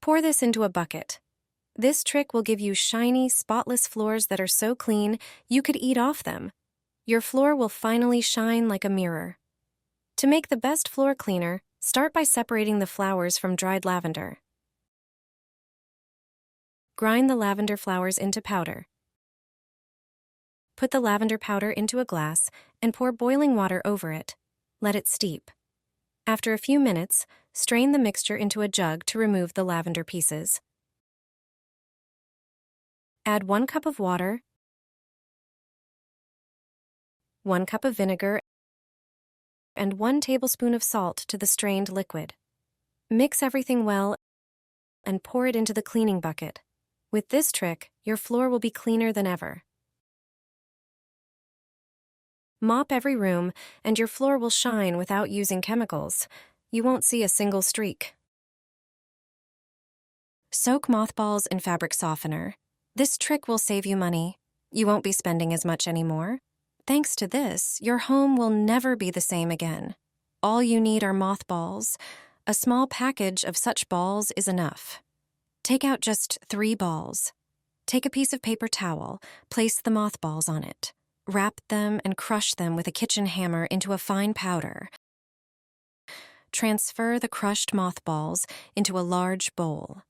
Pour this into a bucket. This trick will give you shiny, spotless floors that are so clean you could eat off them. Your floor will finally shine like a mirror. To make the best floor cleaner, start by separating the flowers from dried lavender. Grind the lavender flowers into powder. Put the lavender powder into a glass and pour boiling water over it. Let it steep. After a few minutes, strain the mixture into a jug to remove the lavender pieces. Add 1 cup of water, 1 cup of vinegar, and 1 tablespoon of salt to the strained liquid. Mix everything well and pour it into the cleaning bucket. With this trick, your floor will be cleaner than ever. Mop every room, and your floor will shine without using chemicals. You won't see a single streak. Soak mothballs in fabric softener. This trick will save you money. You won't be spending as much anymore. Thanks to this, your home will never be the same again. All you need are mothballs. A small package of such balls is enough. Take out just 3 balls. Take a piece of paper towel, place the mothballs on it. Wrap them and crush them with a kitchen hammer into a fine powder. Transfer the crushed mothballs into a large bowl,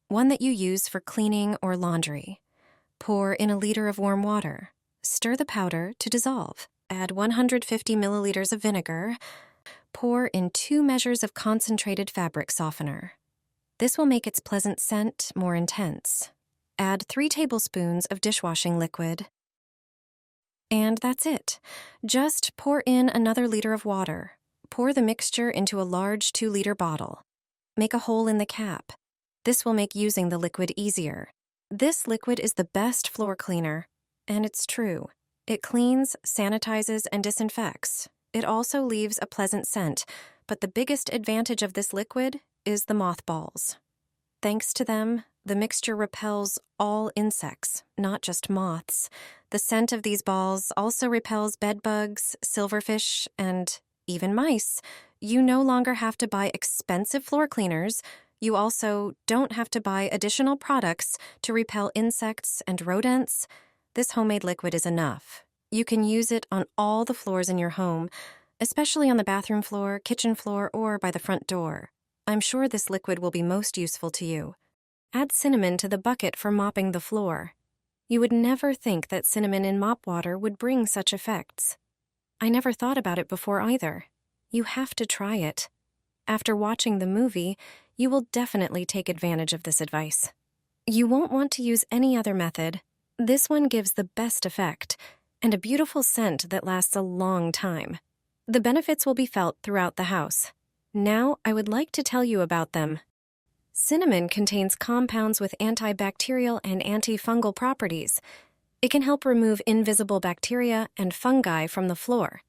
one that you use for cleaning or laundry. Pour in a liter of warm water. Stir the powder to dissolve. Add 150 milliliters of vinegar. Pour in 2 measures of concentrated fabric softener. This will make its pleasant scent more intense. Add 3 tablespoons of dishwashing liquid. And that's it. Just pour in another liter of water. Pour the mixture into a large 2-liter bottle. Make a hole in the cap. This will make using the liquid easier. This liquid is the best floor cleaner. And it's true. It cleans, sanitizes, and disinfects. It also leaves a pleasant scent, but the biggest advantage of this liquid is the mothballs. Thanks to them, the mixture repels all insects, not just moths. The scent of these balls also repels bedbugs, silverfish, and even mice. You no longer have to buy expensive floor cleaners. You also don't have to buy additional products to repel insects and rodents. This homemade liquid is enough. You can use it on all the floors in your home, especially on the bathroom floor, kitchen floor, or by the front door. I'm sure this liquid will be most useful to you. Add cinnamon to the bucket for mopping the floor. You would never think that cinnamon in mop water would bring such effects. I never thought about it before either. You have to try it. After watching the movie, you will definitely take advantage of this advice. You won't want to use any other method. This one gives the best effect, and a beautiful scent that lasts a long time. The benefits will be felt throughout the house. Now, I would like to tell you about them. Cinnamon contains compounds with antibacterial and antifungal properties. It can help remove invisible bacteria and fungi from the floor.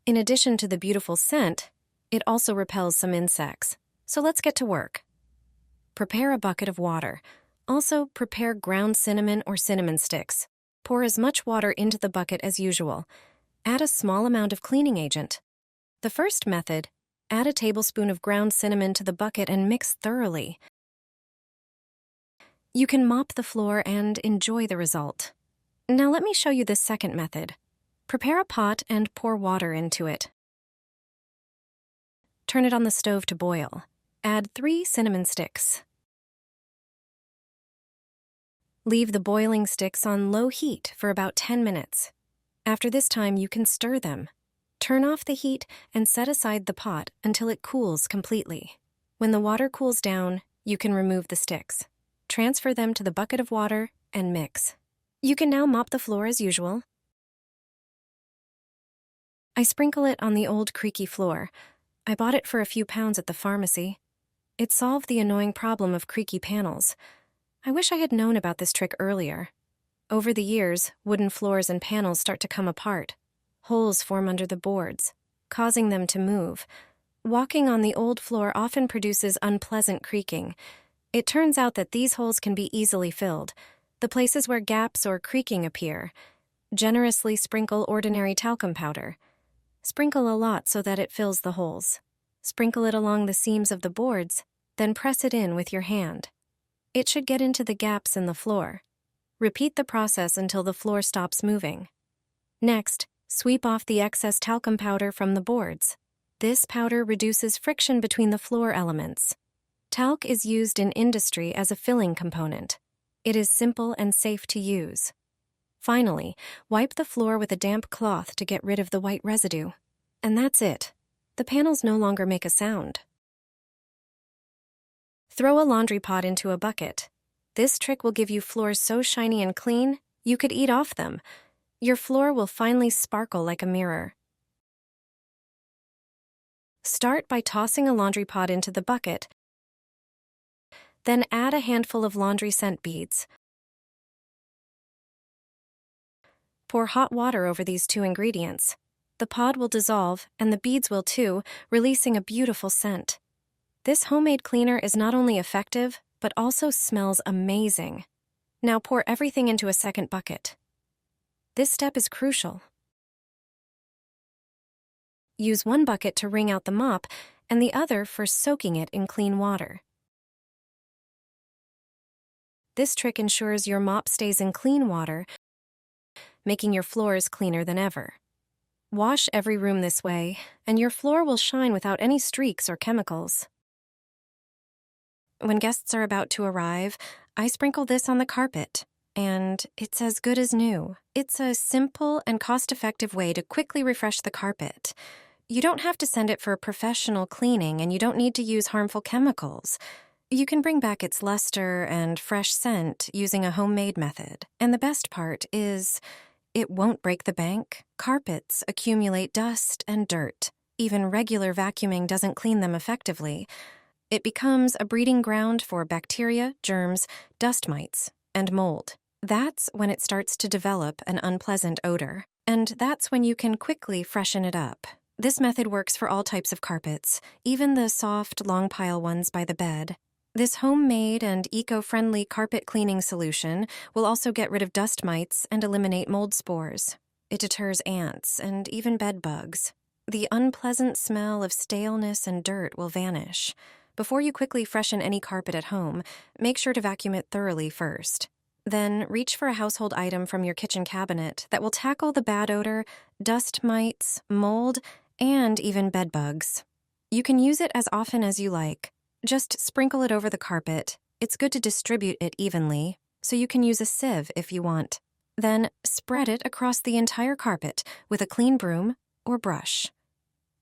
In addition to the beautiful scent, it also repels some insects. So let's get to work. Prepare a bucket of water. Also, prepare ground cinnamon or cinnamon sticks. Pour as much water into the bucket as usual. Add a small amount of cleaning agent. The first method, add a tablespoon of ground cinnamon to the bucket and mix thoroughly. You can mop the floor and enjoy the result. Now let me show you this second method. Prepare a pot and pour water into it. Turn it on the stove to boil. Add 3 cinnamon sticks. Leave the boiling sticks on low heat for about 10 minutes. After this time, you can stir them. Turn off the heat and set aside the pot until it cools completely. When the water cools down, you can remove the sticks. Transfer them to the bucket of water and mix. You can now mop the floor as usual. I sprinkle it on the old creaky floor. I bought it for a few pounds at the pharmacy. It solved the annoying problem of creaky panels. I wish I had known about this trick earlier. Over the years, wooden floors and panels start to come apart. Holes form under the boards, causing them to move. Walking on the old floor often produces unpleasant creaking. It turns out that these holes can be easily filled, the places where gaps or creaking appear. Generously sprinkle ordinary talcum powder. Sprinkle a lot so that it fills the holes. Sprinkle it along the seams of the boards, then press it in with your hand. It should get into the gaps in the floor. Repeat the process until the floor stops moving. Next, sweep off the excess talcum powder from the boards. This powder reduces friction between the floor elements. Talc is used in industry as a filling component. It is simple and safe to use. Finally, wipe the floor with a damp cloth to get rid of the white residue. And that's it. The panels no longer make a sound. Throw a laundry pod into a bucket. This trick will give you floors so shiny and clean, you could eat off them. Your floor will finally sparkle like a mirror. Start by tossing a laundry pod into the bucket. Then add a handful of laundry scent beads. Pour hot water over these 2 ingredients. The pod will dissolve, and the beads will too, releasing a beautiful scent. This homemade cleaner is not only effective, but also smells amazing. Now pour everything into a second bucket. This step is crucial. Use one bucket to wring out the mop, and the other for soaking it in clean water. This trick ensures your mop stays in clean water, making your floors cleaner than ever. Wash every room this way, and your floor will shine without any streaks or chemicals. When guests are about to arrive, I sprinkle this on the carpet, and it's as good as new. It's a simple and cost-effective way to quickly refresh the carpet. You don't have to send it for professional cleaning, and you don't need to use harmful chemicals. You can bring back its luster and fresh scent using a homemade method. And the best part is, it won't break the bank. Carpets accumulate dust and dirt. Even regular vacuuming doesn't clean them effectively. It becomes a breeding ground for bacteria, germs, dust mites, and mold. That's when it starts to develop an unpleasant odor. And that's when you can quickly freshen it up. This method works for all types of carpets, even the soft, long pile ones by the bed. This homemade and eco-friendly carpet cleaning solution will also get rid of dust mites and eliminate mold spores. It deters ants and even bed bugs. The unpleasant smell of staleness and dirt will vanish. Before you quickly freshen any carpet at home, make sure to vacuum it thoroughly first. Then reach for a household item from your kitchen cabinet that will tackle the bad odor, dust mites, mold, and even bed bugs. You can use it as often as you like. Just sprinkle it over the carpet. It's good to distribute it evenly, so you can use a sieve if you want. Then spread it across the entire carpet with a clean broom or brush.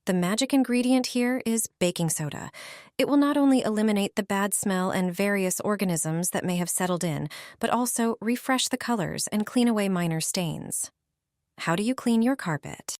The magic ingredient here is baking soda. It will not only eliminate the bad smell and various organisms that may have settled in, but also refresh the colors and clean away minor stains. How do you clean your carpet?